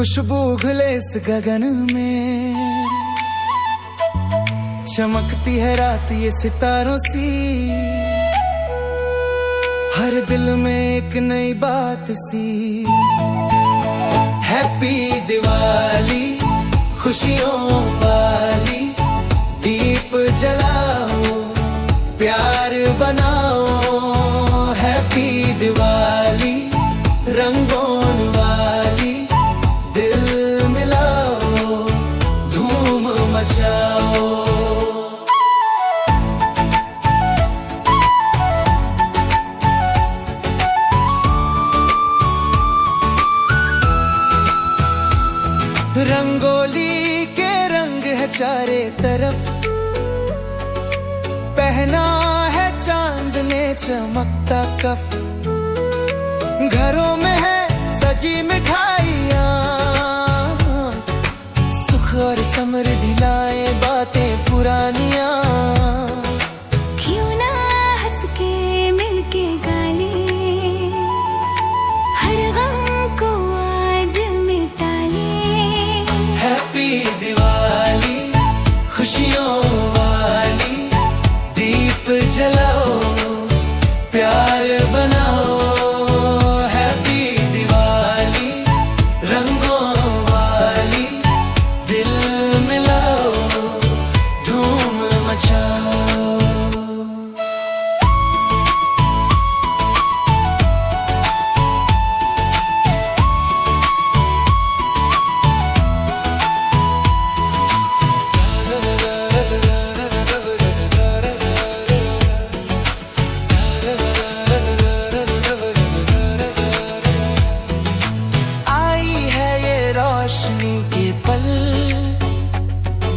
खुशबू घुले इस गगन में, चमकती है रात ये सितारों सी। हर दिल में एक नई बात सी। हैप्पी दिवाली, खुशियों वाली, दीप जलाओ, प्यार बनाओ। हैप्पी दिवाली, रंगों वाली, दिल मिलाओ, धूम मचाओ। रंगोली के रंग है चारे तरफ, पहना है चांद ने चमकता कफ। घरों में है सजी मिठाइयाँ, सुख और समृद्धि लाए बातें पुरानियाँ। क्यों ना हंस के मिलके गाले, हर गम को आज मिटा ले। हैप्पी दिवाली, खुशियों वाली, दीप जलाओ, प्यार बनाओ। हैप्पी दिवाली, रंगों वाली, दिल मिलाओ, धूम मचाओ। रोशनी के पल,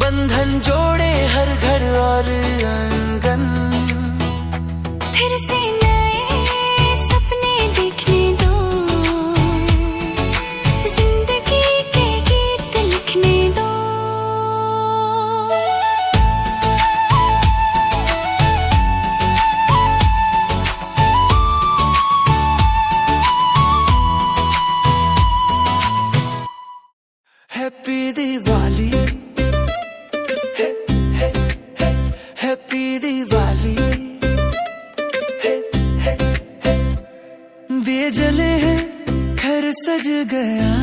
बंधन जोड़े हर घर और आंगन। फिर से नए सपने देखने दो, जिंदगी के गीत लिखने दो। हैप्पी दिवाली, हैप्पी दिवाली, दिए जले हैं, घर सज गया,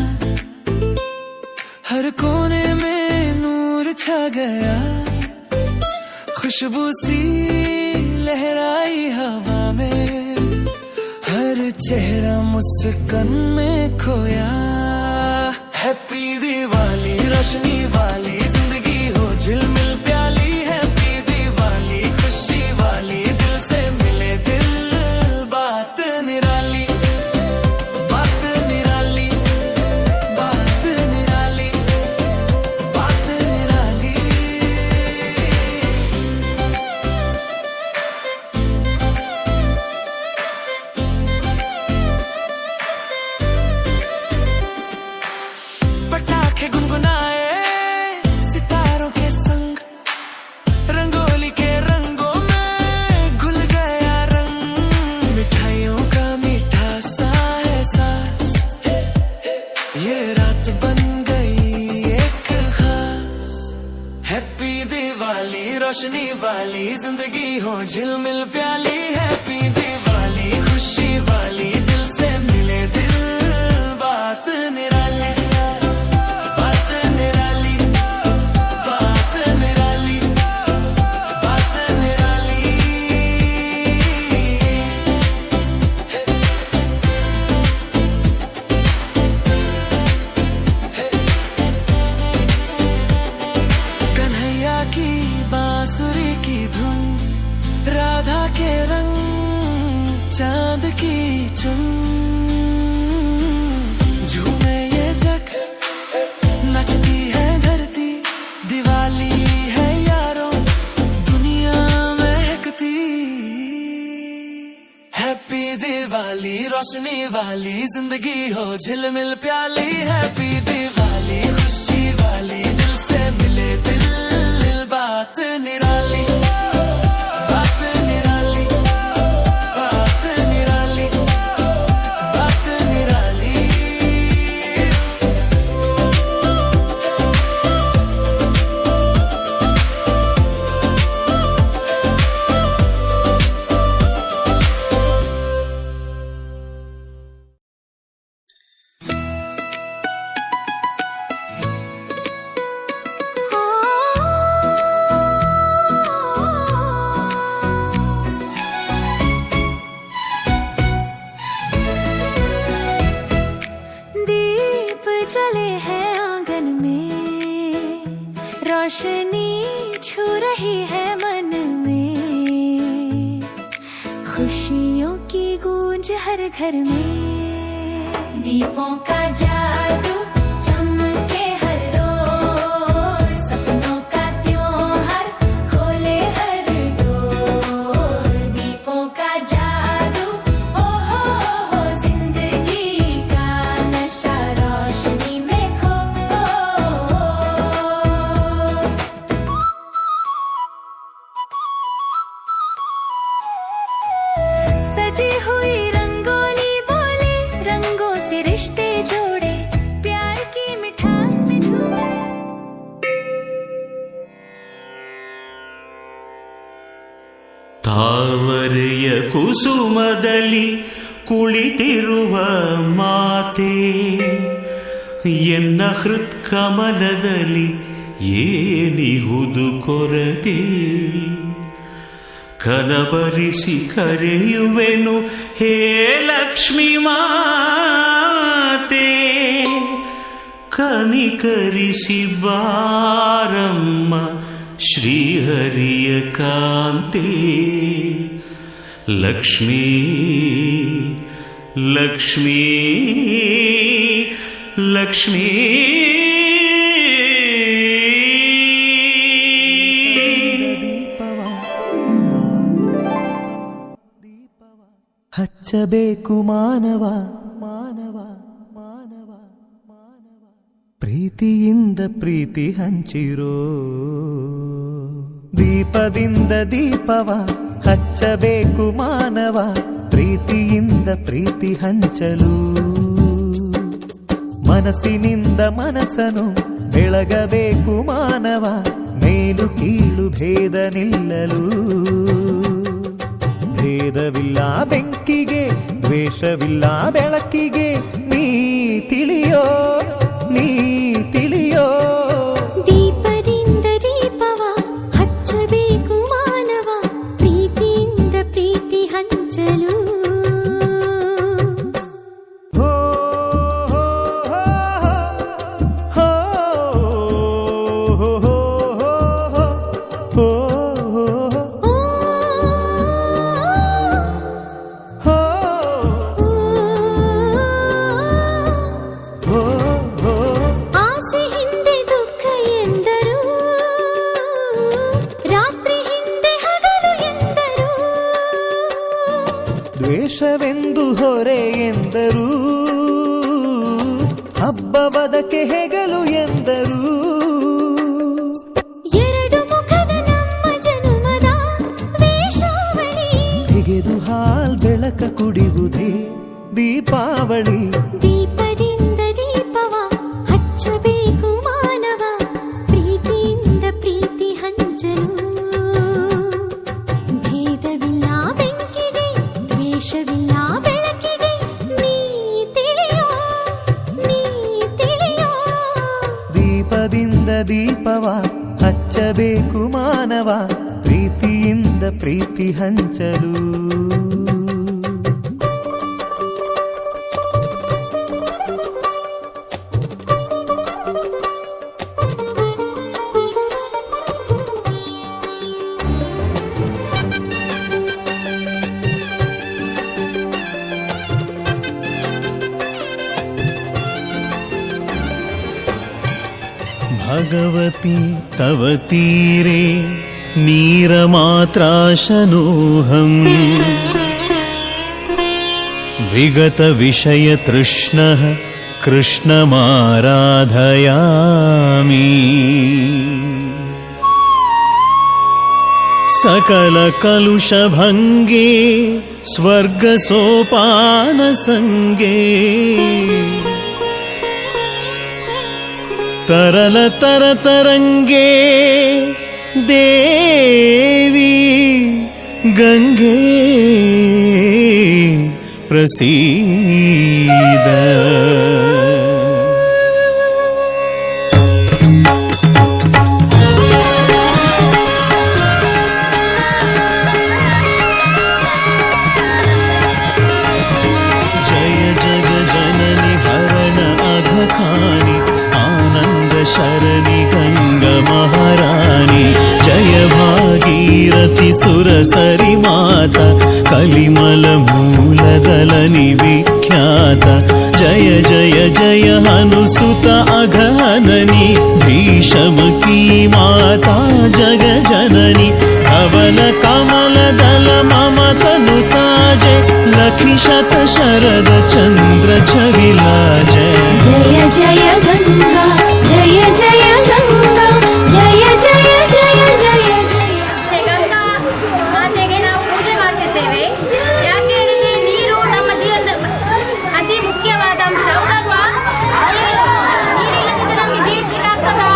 हर कोने में नूर छा गया। खुशबू सी लहराई हवा में, हर चेहरा मुस्कान में खोया। हैप्पी दिवाली, रोशनी वाली जिंदगी हो झिलमिल प्याली। हैप्पी दिवाली, खुशी वाली, दिल से मिले दिल, बात निराली, बात निराली, बात निराली, बात निराली। पटाखे गुनगुनाए सितारों के संग, रंगोली के रंगों में घुल गया रंग। मिठाइयों का मीठा सा एहसास, ये रात बन गई एक खास। हैप्पी दिवाली, रोशनी वाली जिंदगी हो झिलमिल प्याली। हैप्पी दिवाली, खुशी वाली, दिल से मिले दिल, बात निराली, बात निराली, बात निराली, बात निराली। कन्हैया की बांसुरी की धुन, राधा के रंग, चांद की चुन। झूमे ये जग, नचती है धरती, दिवाली है यारों, दुनिया महकती। हैप्पी दिवाली, रोशनी वाली जिंदगी हो झिलमिल प्याली। हैप्पी दिवाली, खुशी वाली, दिल से मिले दिल, बात निराली, बात निराली, बात निराली, बात निराली। रोशनी छू रही है मन में, खुशियों की गूंज हर घर में, दीपों का जादू चमके हर रोज, सपनों का त्योहार खोले हर डोर, दीपों का जादू ओ हो जिंदगी का नशा रोशनी में खो। सजी हुई रंगोली बोले, रंगों से रिश्ते जोड़े, प्यार की मिठास में झूमे। ತಾವರೆಯ ಕುಸುಮದಲ್ಲಿ ಕುಳಿತಿರುವ ಮಾತೆ, ಎನ್ನ ಹೃತ್ಕಮಲದಲ್ಲಿ ಏನಿಹುದು ಕೊರತೆ, ಕನಬರಿಸಿ ಕರೆಯುವೆನು ಹೇ ಲಕ್ಷ್ಮೀ ಮಾತೆ, ಕನಿಕರಿಸಿ ಬಾರಮ್ಮ ಶ್ರೀಹರಿಯ ಕಾಂತೆ, ಲಕ್ಷ್ಮೀ ಲಕ್ಷ್ಮೀ ಲಕ್ಷ್ಮೀ. ಹಚ್ಚಬೇಕು ಮಾನವ ಮಾನವ ಮಾನವ ಮಾನವ, ಪ್ರೀತಿಯಿಂದ ಪ್ರೀತಿ ಹಂಚಿರೋ, ದೀಪದಿಂದ ದೀಪವ ಹಚ್ಚಬೇಕು ಮಾನವ, ಪ್ರೀತಿಯಿಂದ ಪ್ರೀತಿ ಹಂಚಲು, ಮನಸ್ಸಿನಿಂದ ಮನಸ್ಸನು ಬೆಳಗಬೇಕು ಮಾನವ, ಮೇಲು ಕೀಳು ಭೇದ ನಿಲ್ಲಲು, ಭೇದವಿಲ್ಲ ಬೆಂಕಿಗೆ ದ್ವೇಷವಿಲ್ಲ ಬೆಳಕಿಗೆ, ನೀ ತಿಳಿಯೋ ನೀ ತಿಳಿಯೋ, ದೀಪದಿಂದ ದೀಪವ ಹಚ್ಚಬೇಕು ಮಾನವ, ಪ್ರೀತಿಯಿಂದ ಪ್ರೀತಿ ಹಂಚಲು, ಹೋ ಹೋ ಹೋ ಹೋ ಹೋ ಹೋ ಆಸೆ ಹಿಂದೆ ದುಃಖ ಎಂದರು, ರಾತ್ರಿ ಹಿಂದೆ ಹಗಲು ಎಂದರು, ದ್ವೇಷವೆಂದು ಹೊರೆ ಎಂದರು, ಹಬ್ಬವದಕ್ಕೆ ಹೆಗಲು ಎಂದರು, ಎರಡು ಮುಖದ ನಮ್ಮ ಜನುಮದ ವೇಷಾವಳಿ, ತೆಗೆದು ಹಾಲ್ ಬೆಳಕ ಕುಡಿಯುವುದೇ ದೀಪಾವಳಿ, ದೀಪದಿಂದ ದೀಪವ ಹಚ್ಚಬೇಕು ಮಾನವ, ಪ್ರೀತಿಯಿಂದ ಪ್ರೀತಿ ಹಂಚಲು, ಭೇದವಿಲ್ಲ ಬೆಂಕಿಗೆ ದ್ವೇಷವಿಲ್ಲ ಬೆಳಕಿಗೆ, ನೀ ತಿಳಿಯೋ ನೀ ತಿಳಿಯೋ, ದೀಪದಿಂದ ದೀಪವ ಹಚ್ಚಬೇಕು ಮಾನವ, ಪ್ರೀತಿಯಿಂದ ಪ್ರೀತಿ ಹಂಚಲು. भगवती तव तीरे नीरमात्राशनोऽहम्, विगतविषयतृष्णः कृष्णमाराधयामि, सकलकलुषभङ्गे स्वर्गसोपानसङ्गे, तरलतरतरङ्गे देवी गङ्गे प्रसीद। जय जगजननि हरण अघखानि, आनन्द शरणि गङ्गा महा ಶ್ರೀಮತಿ ಸುರಸರಿ ಮಾತ ಕಲಿಮಲ ಮೂಲದಲನಿ ವಿಖ್ಯಾತ ಜಯ ಜಯ ಜಯ ಹನುಸುತ ಅಘನನಿ ಭೀಷಮಕಿ ಮಾತಾ ಜಗ ಜನನಿ धवल कमल दल ममतनु साजे लखि शत शरद चंद्र छविलाजे जय जय गंगा जय जय गंगा जय जय जय जय जय ಗಂಗಾ ಮಾತೆಗೆ ನಾವು ಪೂಜೆ ಮಾಡ್ತಿದ್ದೇವೆ. ಯಾಕೆ ಹೇಳಿದ್ರೆ ನೀರು ನಮ್ಮ ಜೀವನದ ಅತಿ ಮುಖ್ಯವಾದ ಅಂಶ, ಹೌದಲ್ವಾ? ನೀರಿಲ್ಲದಿದ್ದರೆ ನಮಗೆ ಜೀವಿಸಲಿಕ್ಕಾಗ್ತದಾ?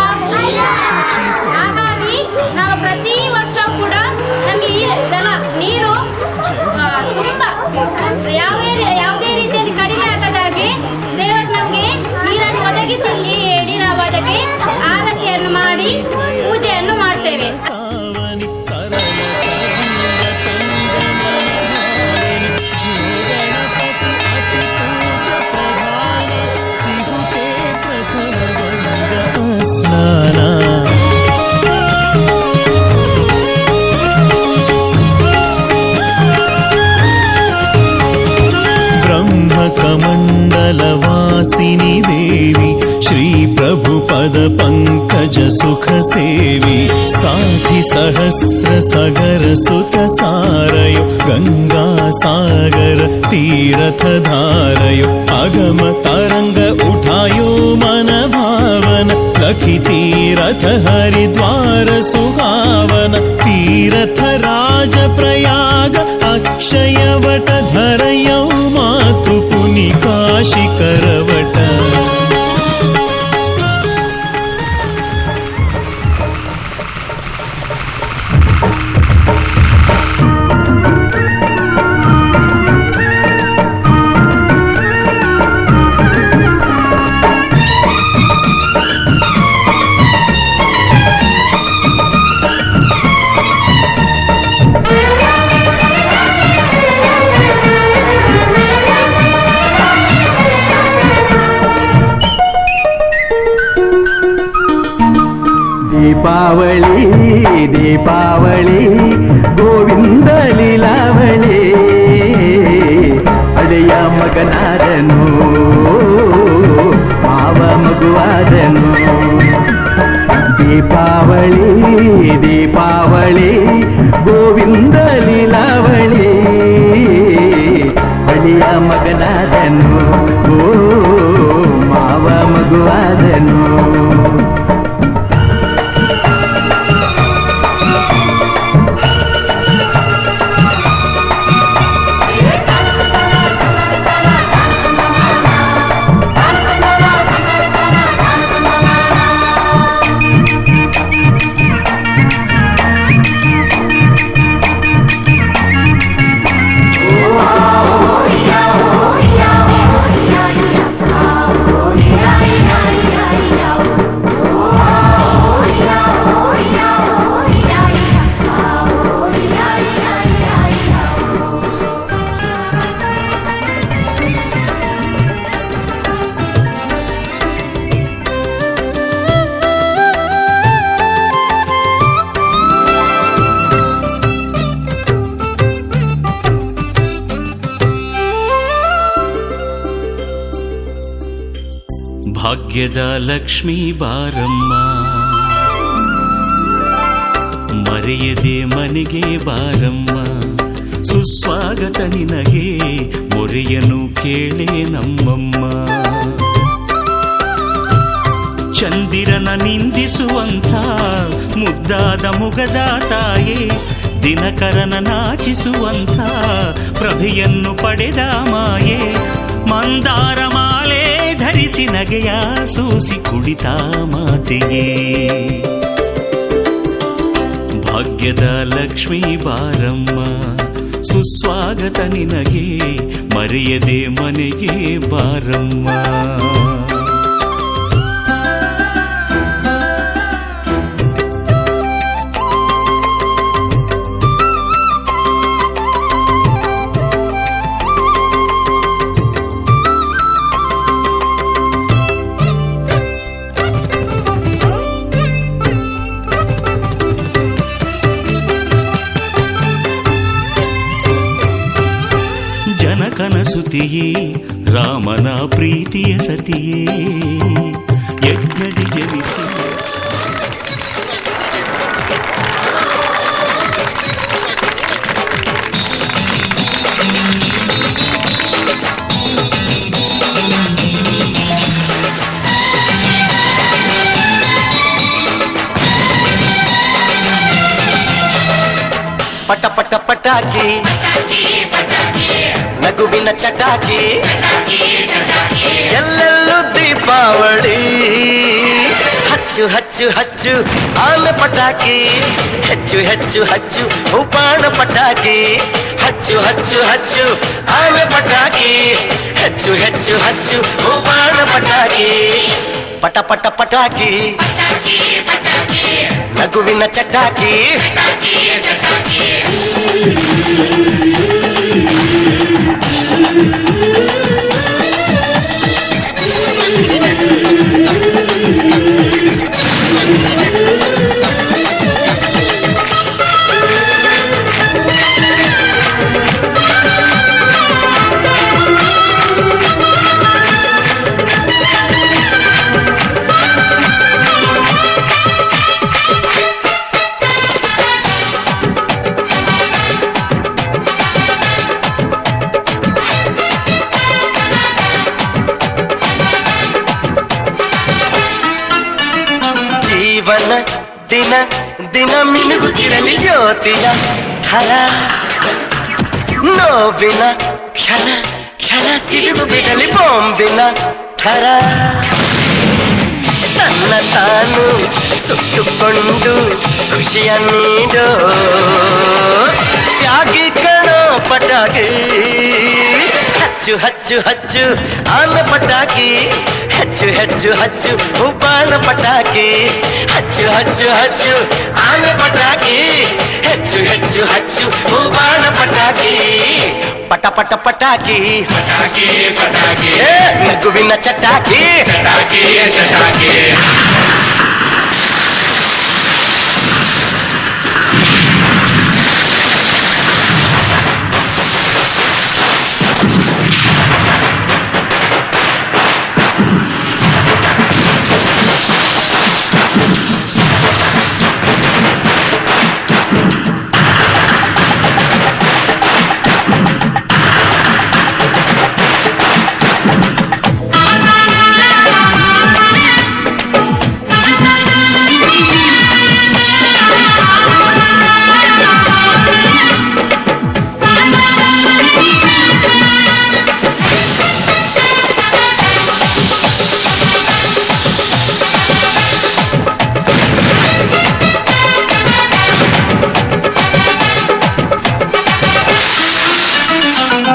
ಹಾಗಾಗಿ ನಾವು ಪ್ರತಿ ವರ್ಷ ಕೂಡ ನಮಗೆ ಈ ಜಲ ನೀರು ತುಂಬ ಯಾವುದೇ ರೀತಿಯಲ್ಲಿ ಕಡಿಮೆ ಆಗದಾಗೆ ದೇವರು ನಮಗೆ ನೀರನ್ನು ಒದಗಿಸಿ ಹೇಳಿ ನಾವು ಅದಕ್ಕೆ ಆರತಿಯನ್ನು ಮಾಡಿ ಪೂಜೆಯನ್ನು ಮಾಡ್ತೇವೆ. सावनि तरल गणपति अति पूज प्रधान तिहुते प्रथम गंगा स्नाना ब्रह्मकमण्डलवासिनि देवी श्री प्रभुपद पंकज सुख सेवी साधि सहस्र सगर सुत सारयो गंगा सागर तीरथ धारयो अगम तरंग उठायो मन भावन लखि तीरथ हरिद्वार सुहावन तीरथ राज प्रयाग अक्षय वट धरयो मातु पुनि काशी करवट ದೀಪಾವಳಿ ದೀಪಾವಳಿ ಗೋವಿಂದ ಲೀಲಾವಳಿ ಅಡೆಯ ಮಗನಾದನು ಮಾವ ಮಗುವಾದನು ದೀಪಾವಳಿ ದೀಪಾವಳಿ ಗೋವಿಂದ ಲೀಲಾವಳಿ ಅಡೆಯ ಮಗನಾದನು ಮಾವ ಮಗುವಾದನು ಭಾಗ್ಯದ ಲಕ್ಷ್ಮೀ ಬಾರಮ್ಮ ಮರೆಯದೆ ಮನೆಗೆ ಬಾರಮ್ಮ ಸುಸ್ವಾಗತ ನಿನಗೆ ಮೊರೆಯನು ಕೇಳೆ ನಮ್ಮಮ್ಮ ಚಂದಿರನ ನಿಂದಿಸುವಂಥ ಮುದ್ದಾದ ಮುಗದ ತಾಯೇ ದಿನಕರನ ನಾಚಿಸುವಂಥ ಪ್ರಭೆಯನ್ನು ಪಡೆದ ಮಾಯೆ ಮಂದಾರ ಮಾಲೆ ಧರಿಸಿ ನಗೆಯ ಸೂಸಿ ಕುಡಿತ ಮಾತೆಯೇ ಭಾಗ್ಯದ ಲಕ್ಷ್ಮೀ ಬಾರಮ್ಮ ಸುಸ್ವಾಗತ ನಿನಗೆ ಮರೆಯದೆ ಮನೆಗೆ ಬಾರಮ್ಮ ಸುತಿಯೇ ರಾಮನ ಪ್ರೀತಿಯ ಸತಿಯೇ ಯಜ್ಞದಿ ಜನಿಸಿ ಪಟ ಪಟ ಪಟಾಕಿ ನಗುವಿನ ಚಟಾಕಿ ಎಲ್ಲೆಲ್ಲೂ ದೀಪಾವಳಿ ಹಚ್ಚು ಹಚ್ಚು ಹಚ್ಚು ಆನ ಪಟಾಕಿ ಹೆಚ್ಚು ಹೆಚ್ಚು ಹಚ್ಚು ಉಪಾಣ ಪಟಾಕಿ ಹಚ್ಚು ಹಚ್ಚು ಹಚ್ಚು ಆನ ಪಟಾಕಿ ಹೆಚ್ಚು ಹೆಚ್ಚು ಹಚ್ಚು ಉಪಾಣ ಪಟಾಕಿ ಪಟ ಪಟ ಪಟಾಕಿ ನಗುವಿನ ಚಟಾಕಿ ಜೀವನ ದಿನ ದಿನ ಮಿನುಗುತ್ತಿರಲಿ ಜ್ಯೋತಿಯ ಹರ ನೋವಿನ ಕ್ಷಣ ಕ್ಷಣ ಸಿಡಿದು ಬಿಡಲಿ ಬಾಂಬಿನ ಥರ ತನ್ನ ತಾನು ಸುಟ್ಟುಕೊಂಡು ಖುಷಿಯ ನೀಡೋ ತ್ಯಾಗಿ ಕಣೋ ಪಟಾಕಿ ಹಚ್ಚು ಹಚ್ಚು ಹಚ್ಚು ಆನ ಪಟಾಕಿ ಹಚ್ಚು ಹೆಚ್ಚು ಹಚ್ಚು ಉಪಾನ ಪಟಾಕಿ ಹಚ್ಚು ಹಚ್ಚು ಹಚ್ಚು ಆನ ಪಟಾಕಿ ಹೆಚ್ಚು ಹೆಚ್ಚು ಹಚ್ಚು ಉಪಾನ ಪಟಾಕಿ ಪಟ ಪಟ ಪಟಾಕಿ ಪಟಾಕಿ ಪಟಾಕಿ ನಗುವಿನ ಚಟಾಕಿ ಚಟಾಕಿ ಚಟಾಕಿ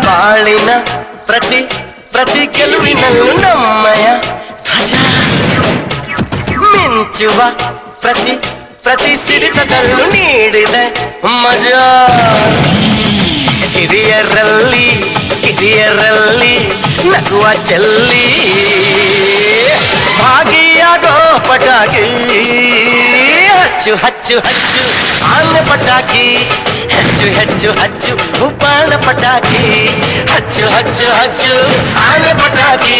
ಬಾಳಿನ ಪ್ರತಿ ಪ್ರತಿ ಗೆಲುವಿನಲ್ಲೂ ನಮ್ಮಯ ಧ್ವಜ ಮಿಂಚುವ ಪ್ರತಿ ಪ್ರತಿ ಸಿಡಿತದಲ್ಲೂ ನೀಡಿದೆ ಮಜಾ ಹಿರಿಯರಲ್ಲಿ ಕಿರಿಯರಲ್ಲಿ ನಗುವ ಚೆಲ್ಲಿ ಭಾಗಿಯಾಗೋ ಪಟಾಕಿ ಹಚ್ಚು ಹಚ್ಚು ಹಚ್ಚು ಆನ ಪಟಾಕಿ ಹೆಚ್ಚು ಹೆಚ್ಚು ಹಚ್ಚು ಉಪಾಣ ಪಟಾಕಿ ಹಚ್ಚು ಹಚ್ಚು ಹಚ್ಚು ಆನ ಪಟಾಕಿ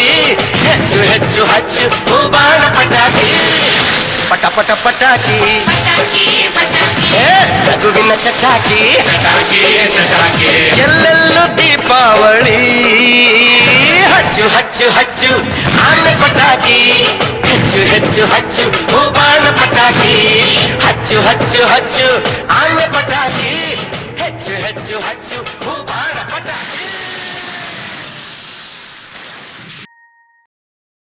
ಹೆಚ್ಚು ಹೆಚ್ಚು ಹಚ್ಚು ಉಪಾಣ ಪಟಾಕಿ ಪಟ ಪಟ ಪಟಾಕಿ ನಗುವಿನ ಚಟಾಕಿ ಚಟಾಕಿ ಚಟಾಕಿ ಎಲ್ಲೆಲ್ಲೂ ದೀಪಾವಳಿ ಹಚ್ಚು ಹಚ್ಚು ಹಚ್ಚು ಆನ ಪಟಾಕಿ ಹೆಚ್ಚು ಹೆಚ್ಚು ಹಚ್ಚು ಉಪಾಣ ಪಟಾಕಿ ಹಚ್ಚು ಹಚ್ಚು ಹಚ್ಚು ಆನ ಪಟಾಕಿ ಹೆಚ್ಚು ಹೆಚ್ಚು ಹಚ್ಚು